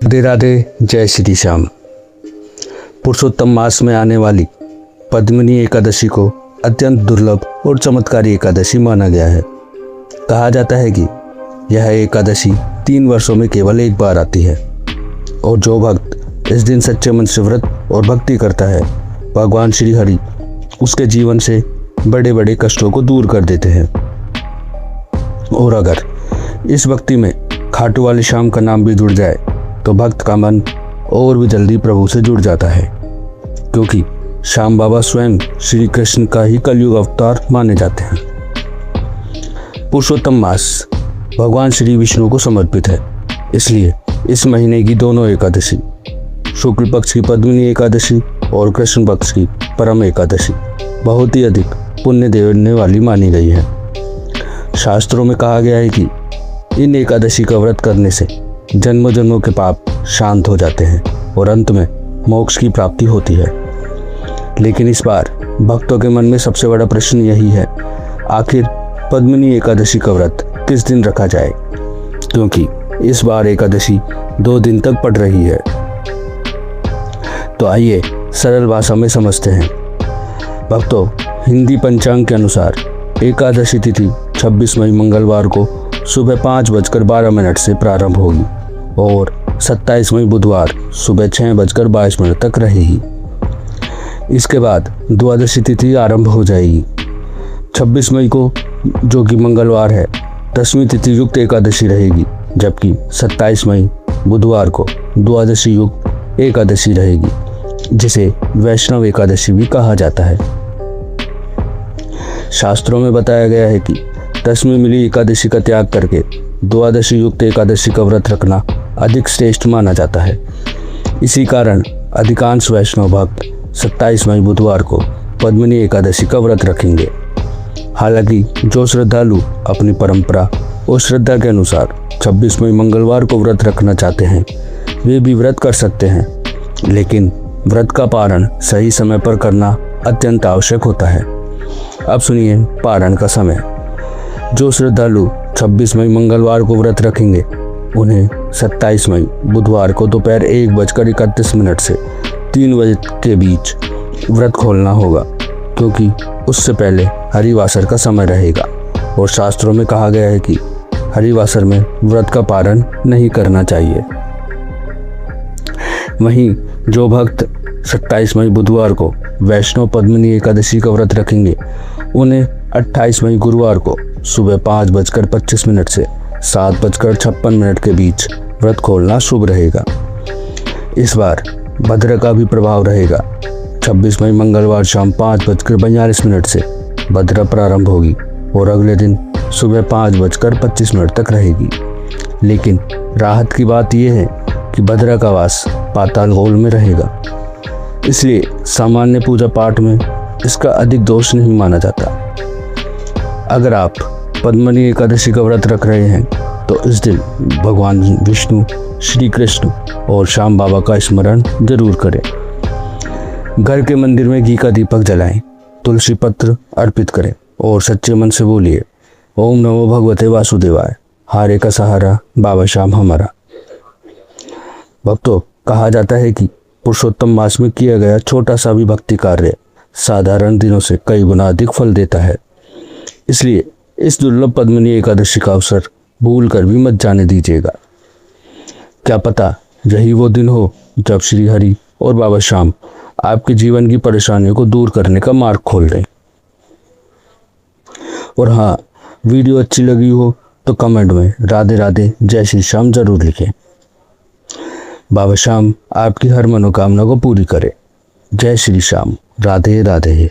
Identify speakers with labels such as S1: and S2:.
S1: राधे राधे, जय श्री श्याम। पुरुषोत्तम मास में आने वाली पद्मिनी एकादशी को अत्यंत दुर्लभ और चमत्कारी एकादशी माना गया है। कहा जाता है कि यह एकादशी 3 वर्षों में केवल एक बार आती है और जो भक्त इस दिन सच्चे मन से व्रत और भक्ति करता है, भगवान श्री हरि उसके जीवन से बड़े बड़े कष्टों को दूर कर देते हैं। और अगर इस भक्ति में खाटू वाले श्याम का नाम भी जुड़ जाए तो भक्त का मन और भी जल्दी प्रभु से जुड़ जाता है, क्योंकि श्याम बाबा स्वयं श्री कृष्ण का ही कलयुग अवतार माने जाते हैं। पुरुषोत्तम मास भगवान श्री विष्णु को समर्पित है, इसलिए इस महीने की दोनों एकादशी, शुक्ल पक्ष की पद्मिनी एकादशी और कृष्ण पक्ष की परम एकादशी, बहुत ही अधिक पुण्य देने वाली मानी गई है। शास्त्रों में कहा गया है कि इन एकादशी का व्रत करने से जन्म जन्मों के पाप शांत हो जाते हैं और अंत में मोक्ष की प्राप्ति होती है। लेकिन इस बार भक्तों के मन में सबसे बड़ा प्रश्न यही है, आखिर पद्मिनी एकादशी का व्रत किस दिन रखा जाए, क्योंकि इस बार एकादशी 2 दिन तक पड़ रही है। तो आइए सरल भाषा में समझते हैं। भक्तों, हिंदी पंचांग के अनुसार एकादशी तिथि 26 मई मंगलवार को सुबह 5:12 से प्रारंभ होगी और 27 मई बुधवार सुबह 6:22 तक रहेगी। इसके बाद द्वादशी तिथि आरंभ हो जाएगी। 26 मई को, जो कि मंगलवार है, 10वीं तिथि युक्त एकादशी रहेगी, जबकि 27 मई बुधवार को द्वादशी युक्त एकादशी रहेगी, जिसे वैष्णव एकादशी भी कहा जाता है। शास्त्रों में बताया गया है कि 10वीं मिली एकादशी का त्याग करके द्वादशी युक्त एकादशी का व्रत रखना अधिक श्रेष्ठ माना जाता है। इसी कारण अधिकांश वैष्णव भक्त 27 मई बुधवार को पद्मिनी एकादशी का व्रत रखेंगे। हालांकि जो श्रद्धालु अपनी परंपरा और श्रद्धा के अनुसार 26 मई मंगलवार को व्रत रखना चाहते हैं, वे भी व्रत कर सकते हैं, लेकिन व्रत का पारण सही समय पर करना अत्यंत आवश्यक होता है। अब सुनिए पारण का समय। जो श्रद्धालु 26 मई मंगलवार को व्रत रखेंगे, उन्हें 27 मई बुधवार को दोपहर 1:31 से 3 बजे के बीच व्रत खोलना होगा, क्योंकि उससे पहले हरिवासर का समय रहेगा और शास्त्रों में कहा गया है कि हरिवासर में व्रत का पारण नहीं करना चाहिए। वहीं जो भक्त 27 मई बुधवार को वैष्णव पद्मिनी एकादशी का व्रत रखेंगे, उन्हें 28 मई गुरुवार को सुबह 5:25 से 7:56 के बीच व्रत खोलना शुभ रहेगा। इस बार भद्र का भी प्रभाव रहेगा। 26 मई मंगलवार शाम 5:42 से भद्र प्रारंभ होगी और अगले दिन सुबह 5:25 तक रहेगी। लेकिन राहत की बात यह है कि भद्र का वास पाताल गोल में रहेगा, इसलिए सामान्य पूजा पाठ में इसका अधिक दोष नहीं माना जाता। अगर आप पद्मिनी एकादशी का व्रत रख रहे हैं तो इस दिन भगवान विष्णु, श्री कृष्ण और श्याम बाबा का स्मरण जरूर करें। घर के मंदिर में घी का दीपक जलाएं, तुलसी पत्र अर्पित करें और सच्चे मन से बोलिए, ओम नमो भगवते वासुदेवाय, हारे का सहारा बाबा श्याम हमारा। भक्तों, कहा जाता है कि पुरुषोत्तम मास में किया गया छोटा सा भी भक्ति कार्य साधारण दिनों से कई गुना अधिक फल देता है। इसलिए इस दुर्लभ पद्मिनी एकादशी का अवसर भूल कर भी मत जाने दीजिएगा। क्या पता यही वो दिन हो जब श्री हरि और बाबा श्याम आपके जीवन की परेशानियों को दूर करने का मार्ग खोल दें। और हाँ, वीडियो अच्छी लगी हो तो कमेंट में राधे राधे, जय श्री श्याम जरूर लिखें। बाबा श्याम आपकी हर मनोकामना को पूरी करे। जय श्री श्याम, राधे राधे।